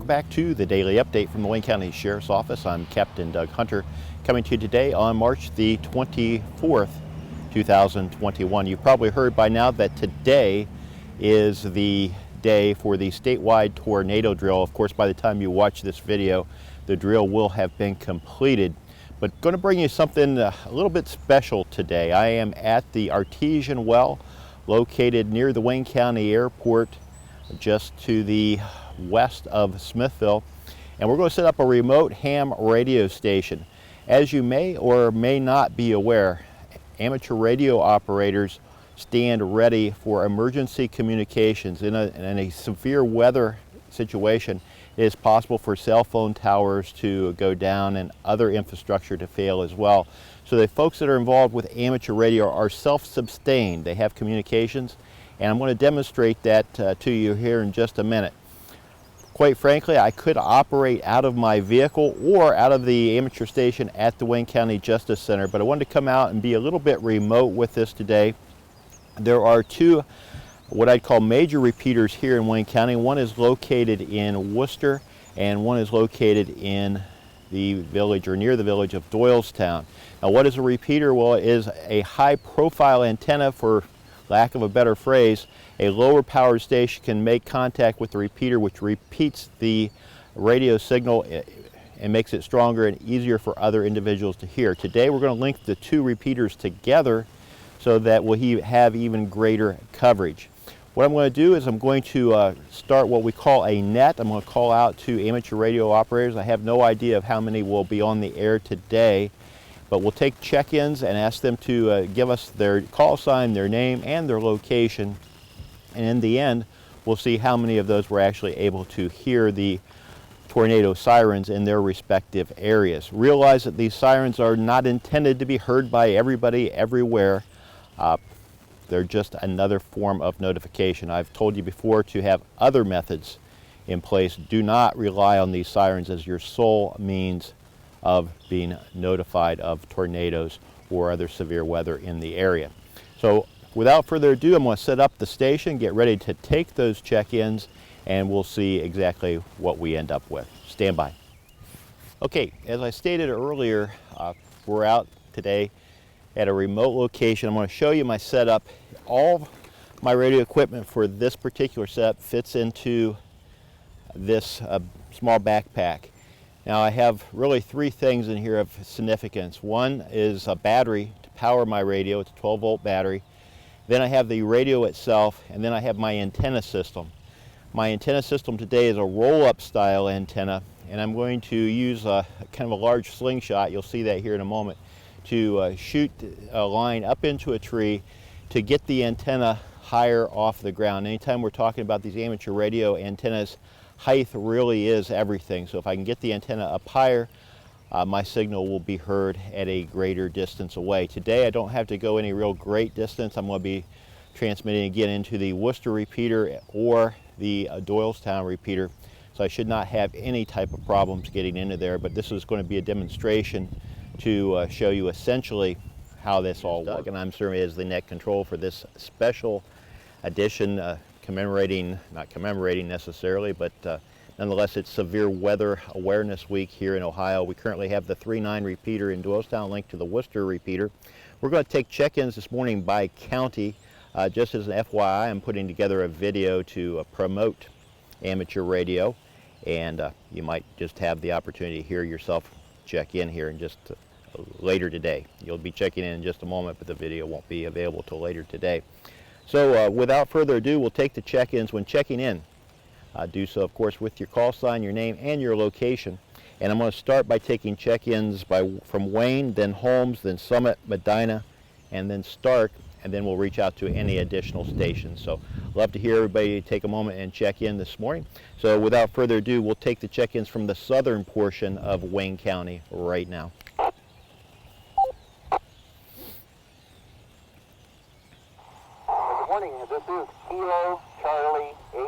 welcome back to the Daily Update from the Wayne County Sheriff's Office. I'm Captain Doug Hunter, coming to you today on March the 24th, 2021. You've probably heard by now that today is the day for the statewide tornado drill. Of course, by the time you watch this video, the drill will have been completed. But going to bring you something a little bit special today. I am at the Artesian Well, located near the Wayne County Airport, just to the west of Smithville, and we're going to set up a remote ham radio station. As you may or may not be aware, amateur radio operators stand ready for emergency communications. In a severe weather situation, it is possible for cell phone towers to go down and other infrastructure to fail as well. So the folks that are involved with amateur radio are self-sustained. They have communications, and I'm going to demonstrate that to you here in just a minute. Quite frankly, I could operate out of my vehicle or out of the amateur station at the Wayne County Justice Center, but I wanted to come out and be a little bit remote with this today. There are two what I'd call major repeaters here in Wayne County. One is located in Worcester, and one is located in the village or near the village of Doylestown. Now, what is a repeater? Well, it is a high-profile antenna, for lack of a better phrase. A lower powered station can make contact with the repeater, which repeats the radio signal and makes it stronger and easier for other individuals to hear. Today we're going to link the two repeaters together so that we'll have even greater coverage. What I'm going to do is I'm going to start what we call a net. I'm going to call out to amateur radio operators. I have no idea of how many will be on the air today, but we'll take check-ins and ask them to give us their call sign, their name, and their location. And in the end, we'll see how many of those were actually able to hear the tornado sirens in their respective areas. Realize that these sirens are not intended to be heard by everybody everywhere. They're just another form of notification. I've told you before to have other methods in place. Do not rely on these sirens as your sole means of being notified of tornadoes or other severe weather in the area. So without further ado, I'm going to set up the station, get ready to take those check-ins, and we'll see exactly what we end up with. Stand by. Okay, as I stated earlier, we're out today at a remote location. I'm going to show you my setup. All my radio equipment for this particular setup fits into this small backpack. Now, I have really three things in here of significance. One is a battery to power my radio. It's a 12-volt battery. Then I have the radio itself, and then I have my antenna system. My antenna system today is a roll-up style antenna, and I'm going to use a kind of a large slingshot, you'll see that here in a moment, to shoot a line up into a tree to get the antenna higher off the ground. Anytime we're talking about these amateur radio antennas, height really is everything. So if I can get the antenna up higher, my signal will be heard at a greater distance away. Today I don't have to go any real great distance. I'm going to be transmitting again into the Worcester repeater or the Doylestown repeater, so I should not have any type of problems getting into there. But this is going to be a demonstration to show you essentially how this all works. And I'm serving as the net control for this special edition, commemorating, not commemorating necessarily, but nonetheless, it's Severe Weather Awareness Week here in Ohio. We currently have the 3.9 repeater in Doylestown linked to the Worcester repeater. We're going to take check-ins this morning by county. Just as an FYI, I'm putting together a video to promote amateur radio, and you might just have the opportunity to hear yourself check in here in just later today. You'll be checking in just a moment, but the video won't be available till later today. So without further ado, we'll take the check-ins. When checking in, do so, of course, with your call sign, your name, and your location. And I'm going to start by taking check-ins from Wayne, then Holmes, then Summit, Medina, and then Stark, and then we'll reach out to any additional stations. So love to hear everybody take a moment and check in this morning. So without further ado, we'll take the check-ins from the southern portion of Wayne County right now. Good morning. This is Kilo Charlie 8,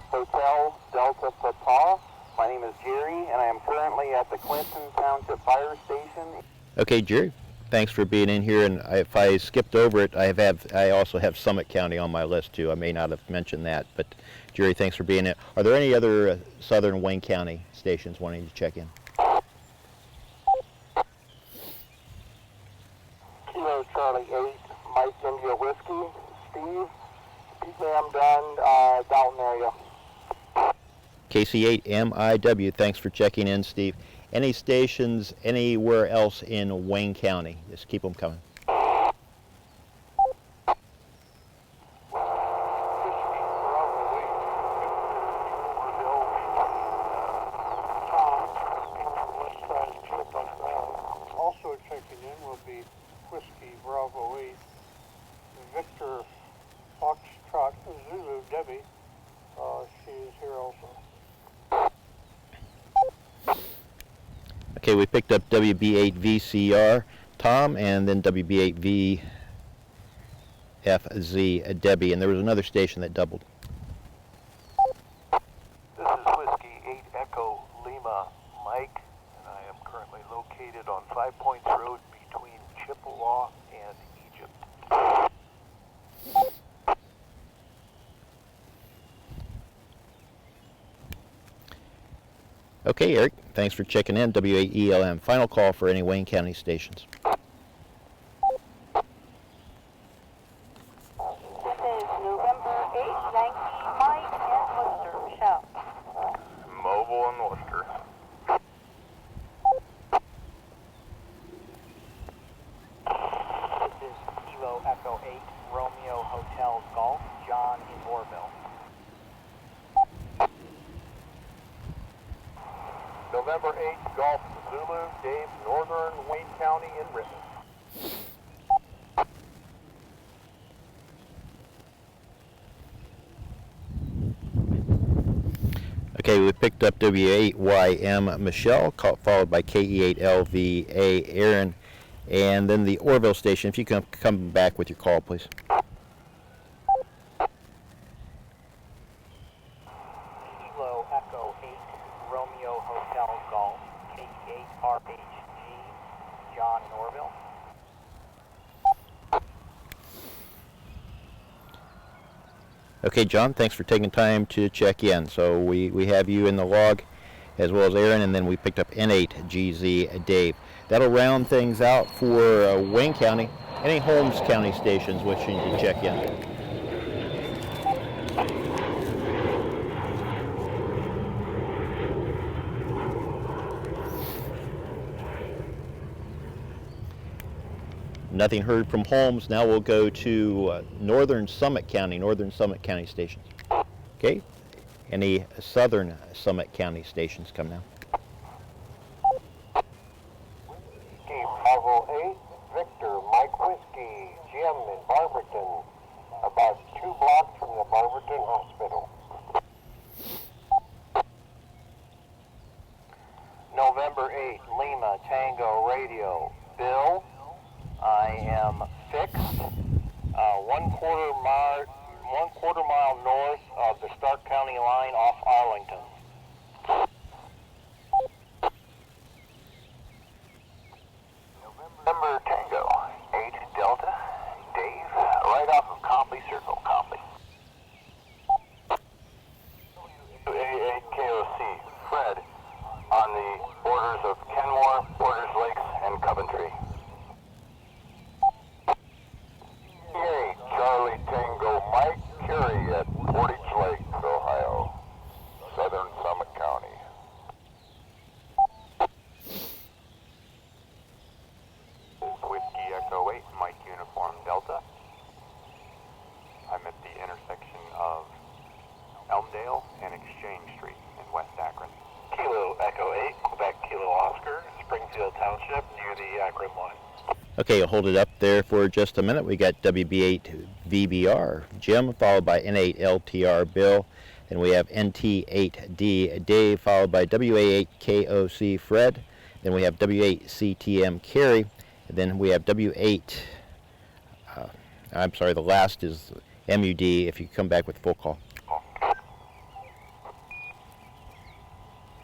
Hotel Delta Papa. My name is Jerry, and I am currently at the Clinton Township Fire Station. Okay, Jerry. thanks for being in here. And if I skipped over it, I also have Summit County on my list too. I may not have mentioned that, but Jerry, thanks for being in. Are there any other southern Wayne County stations wanting to check in? Kilo Charlie 8, Mike India Whiskey, Steve. Keep me, I'm done, Dalton area. KC8MIW, thanks for checking in, Steve. Any stations anywhere else in Wayne County? Just keep them coming. Also checking in will be Whiskey Bravo 8, Victor Foxtrot Zulu Debbie. She is here also. Okay, we picked up WB8VCR, Tom, and then WB8VFZ, Debbie, and there was another station that doubled. This is Whiskey 8 Echo Lima, Mike, and I am currently located on 5 Points Road between Chippewa and Egypt. Okay, Eric, thanks for checking in. W8ELM, final call for any Wayne County stations. This is November 8th, Yankee, Mike, and Worcester, Michelle. Mobile and Worcester. This is Kilo Echo 8, Romeo Hotel Golf, John in Orville. November 8th, Golf Zulu, Dave, Northern Wayne County in Rittman. Okay, we picked up W8YM Michelle, followed by KE8LVA Aaron, and then the Orville station. If you can come back with your call, please. Kilo Echo 8, Romeo Hotel Golf, K8RHG, John in Orville. Okay, John, thanks for taking time to check in. So we have you in the log, as well as Aaron, and then we picked up N8GZ Dave. That'll round things out for Wayne County. Any Holmes County stations wishing to check in? Nothing heard from Holmes. Now we'll go to Northern Summit County stations. Okay, any Southern Summit County stations come now? Whiskey Bravo 8, Victor, Mike Whiskey, Jim in Barberton, about 2 blocks from the Barberton Hospital. November 8, Lima Tango Radio, Bill. I am fixed 1/4 mile north of the Stark County line off Arlington. November Tango 8 Delta, Dave, right off of Copley Circle, Copley. WA8 KOC, Fred, on the borders of Kenmore, Borders Lakes, and Coventry. Hey, Charlie Tango Mike Curie at Portage Lake, Ohio, Southern Summit County. Whiskey Echo 8, Mike Uniform Delta. I'm at the intersection of Elmdale and Exchange Street in West Akron. Kilo Echo 8, Quebec Kilo Oscar, Springfield Township, near the Akron line. Okay, I'll hold it up there for just a minute. We got WB8VBR Jim, followed by N8LTR Bill. Then we have NT8D Dave, followed by WA8KOC Fred. Then we have W8CTM Carrie. And then we have W8, I'm sorry, the last is MUD if you come back with full call.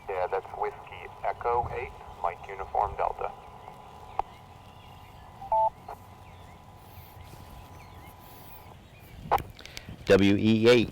Yeah, that's Whiskey Echo 8, Mike Uniform Delta. WE8MUD.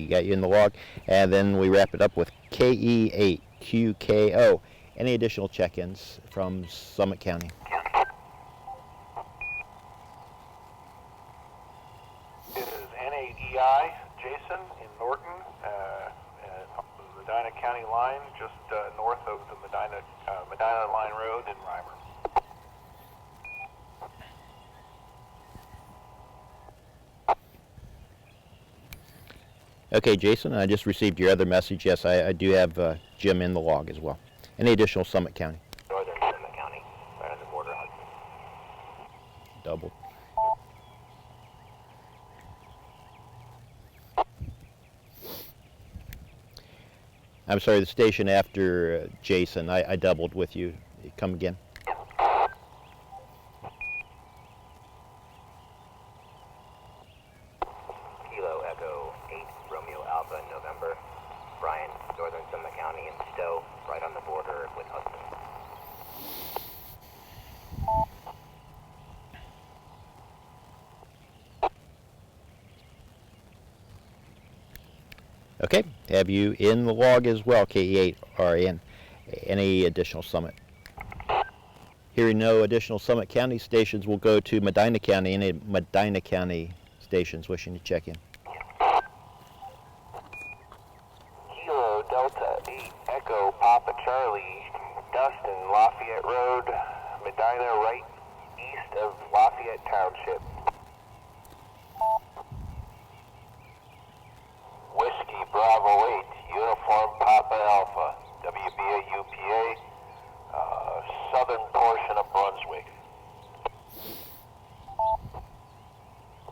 Got you in the log. And then we wrap it up with KE8QKO. Any additional check-ins from Summit County? This is NAEI Jason in Norton, on the Medina County line, just north of the Medina Line Road in Reimer. Okay, Jason, I just received your other message. Yes, I do have Jim in the log as well. Any additional Summit County? Northern Summit County, right on the border of Hudson. Double. I'm sorry, the station after Jason, I doubled with you. Come again. Kilo Echo 8 Romeo Alpha November. Brian, Northern Summit County in Stowe, right on the border with Hudson. Okay, have you in the log as well, KE8RN. Any additional Summit? Hearing no additional Summit County stations, we'll go to Medina County. Any Medina County stations wishing to check in? Kilo Delta 8 Echo Papa Charlie, Dustin, Lafayette Road, Medina, right east of Lafayette Township. Whiskey Bravo 8, Uniform Papa Alpha, WBA UPA, southern portion of Brunswick.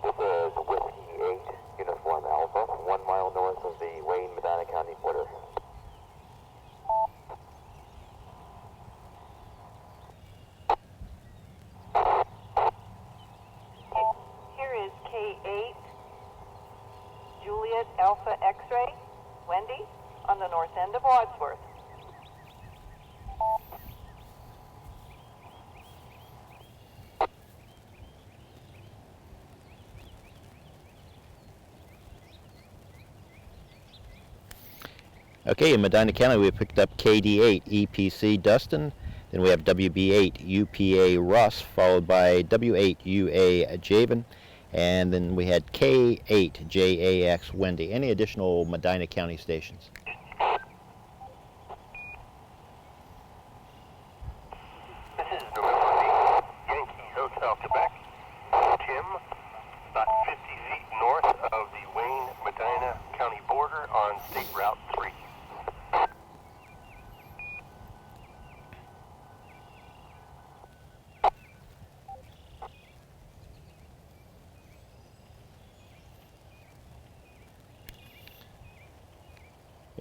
This is Whiskey 8, Uniform Alpha, 1 mile north of the Wayne-Medina County border. Here is K8, Juliet Alpha X-Ray, Wendy, on the north end of Wadsworth. Okay, in Medina County, we picked up KD8 EPC Dustin. Then we have WB8 UPA Russ, followed by W8 UA Javen. And then we had K8 JAX Wendy. Any additional Medina County stations? This is November 8, Yankee Hotel, Quebec. Tim, about 50 feet north of the Wayne-Medina County border on State Route 3.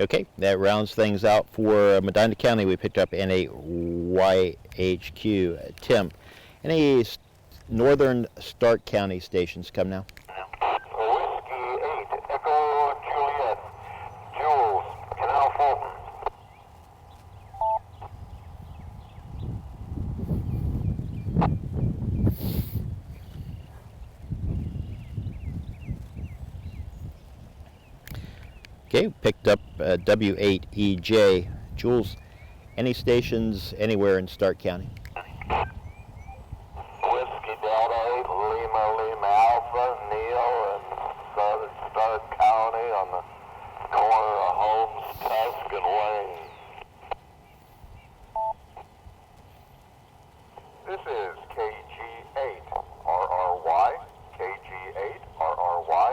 Okay, that rounds things out for Medina County. We picked up NAYHQ. Tim, any northern Stark County stations come now? Whiskey 8, Echo Juliet, Jules, Canal Fulton. Okay, picked up W8EJ. Jules, any stations anywhere in Stark County? Whiskey Delta 8, Lima Alpha, Neil, and southern Stark County on the corner of Holmes, Tusk, and Wayne. This is KG8 RRY, KG8 RRY,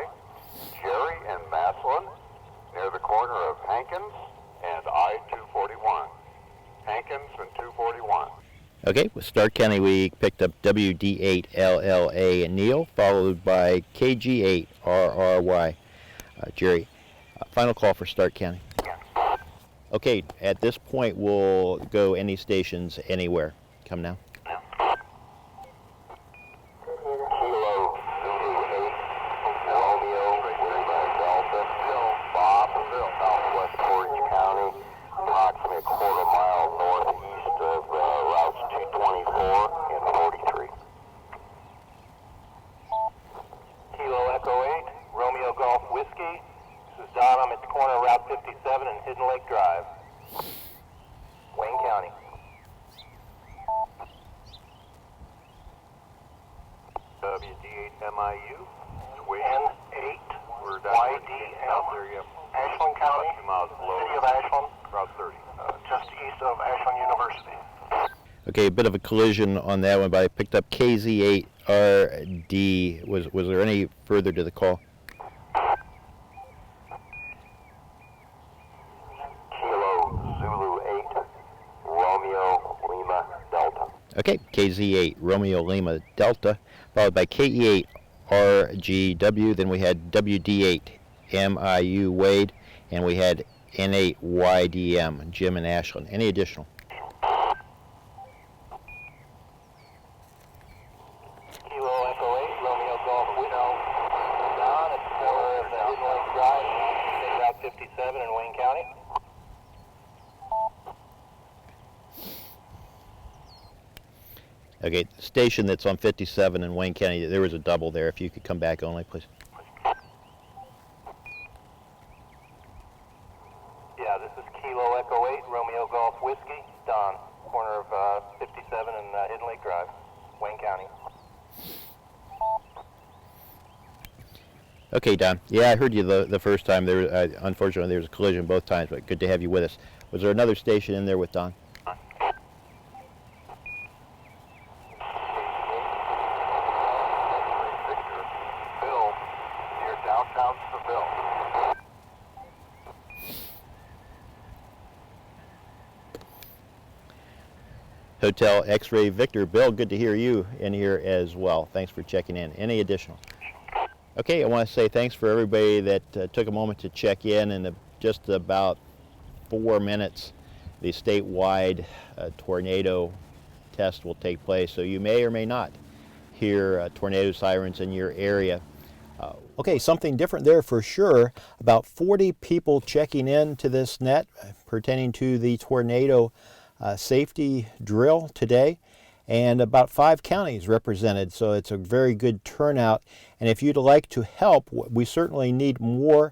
Jerry and Maslin, near the corner of Hankins and I-241. Hankins and 241. Okay, with Stark County, we picked up WD8LLA Neil, followed by KG8RRY Jerry. Final call for Stark County. Okay, at this point, we'll go any stations anywhere. Come now. Kilo Zulu 8, Romeo, Lima Delta, Bob, Southwest Orange County, approximately a quarter mile northeast of routes 224 and 43. Kilo WD8MIU. N8 We're YDM. there, yep. Ashland County, About 2 miles below. City of Ashland, Route 30. just east of Ashland University. Okay, a bit of a collision on that one, but I picked up KZ8RD. Was there any further to the call? Kilo Zulu 8, Romeo Lima Delta. Okay, KZ8 Romeo Lima Delta, followed by KE8RGW. Then we had WD8 MIU Wade, and we had N8 YDM Jim and Ashland. Any additional? Kilo Echo 8, Romeo Golf Widow, Don at the corner of the Hidden Lake Drive, State Route 57 in Wayne County. Okay, the station that's on 57 in Wayne County, there was a double there. If you could come back only, please. Yeah, this is Kilo Echo 8, Romeo Golf Whiskey, Don, corner of 57 and Hidden Lake Drive, Wayne County. Okay, Don. Yeah, I heard you the first time. Unfortunately, there was a collision both times, but good to have you with us. Was there another station in there with Don? Bill, near downtown Seville. Hotel X-Ray Victor. Bill, good to hear you in here as well. Thanks for checking in. Any additional? Okay, I want to say thanks for everybody that took a moment to check in. In just about 4 minutes, the statewide tornado test will take place. So you may or may not hear tornado sirens in your area. Okay, something different there for sure. About 40 people checking in to this net pertaining to the tornado safety drill today, and about 5 counties represented, so it's a very good turnout. And if you'd like to help, we certainly need more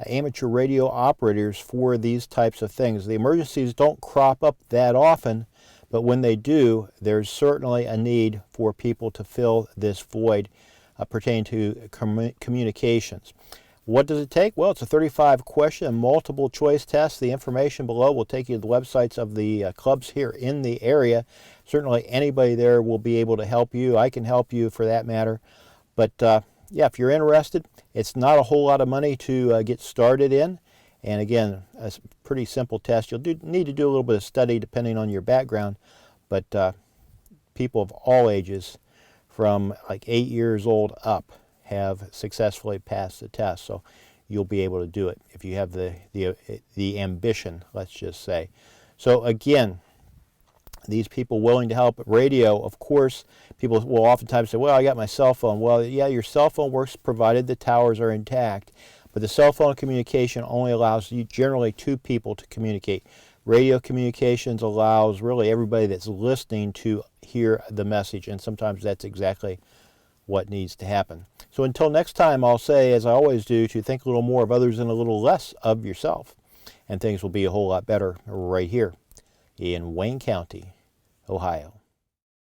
amateur radio operators for these types of things. The emergencies don't crop up that often, but when they do, there's certainly a need for people to fill this void pertaining to communications. What does it take? Well, it's a 35-question multiple choice test. The information below will take you to the websites of the clubs here in the area. Certainly anybody there will be able to help you. I can help you for that matter. But yeah, if you're interested, it's not a whole lot of money to get started in. And again, a pretty simple test. You'll need to do a little bit of study depending on your background. But people of all ages from like 8 years old up have successfully passed the test, so you'll be able to do it if you have the ambition, let's just say. So again, these people willing to help. Radio, of course, people will oftentimes say, well, I got my cell phone. Well, yeah, your cell phone works provided the towers are intact, but the cell phone communication only allows you generally 2 people to communicate. Radio communications allows really everybody that's listening to hear the message, and sometimes that's exactly what needs to happen. So until next time, I'll say, as I always do, to think a little more of others and a little less of yourself. And things will be a whole lot better right here in Wayne County, Ohio.